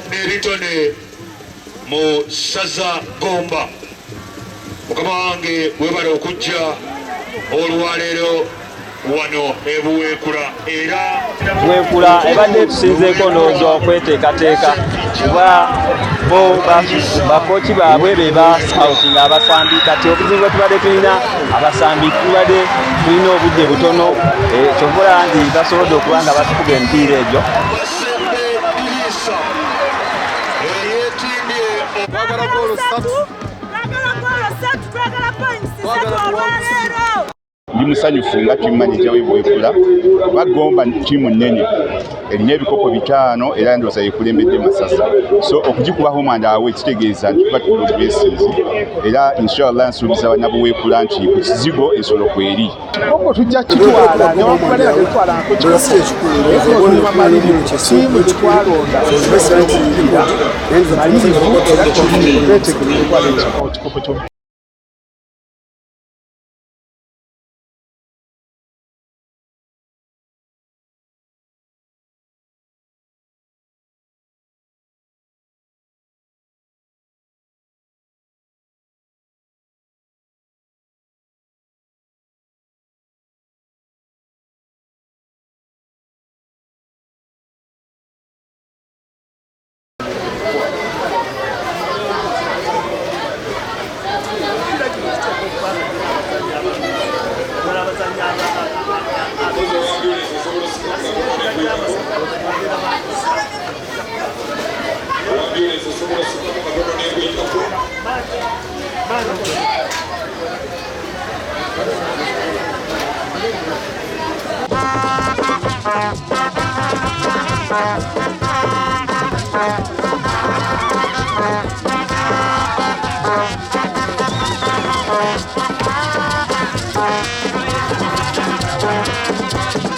Neritone mu Saza Gomba mukama wange webale okujja olwaleero wano ebuweekula era weekula ebadde tusinzeeko ndowooza okweteekateeka kuba bo bakoki baabwe be ba scouting abasambi kati obuzibu bwe tubadde tulina abasambi tubadde tulina obudde butono kyokkola nti basobodde okuba nga batukuba emipiira egyo ndi musanyufu nga tiimu manager w'Ebuweekula bagomba tiimu nnene erina ebikopo 5 era ndowooza yekulembedde Masasa so okugikubaho manda awe kitegeeza nti tuba progresses era inshallah nsuubiza bannabuweekula nti ku kizigo ensolo kweri koko tujja kitwala newakubalira tetwalako kikosi ekikulu olumamaliri tiimu kitwalonda era kikopo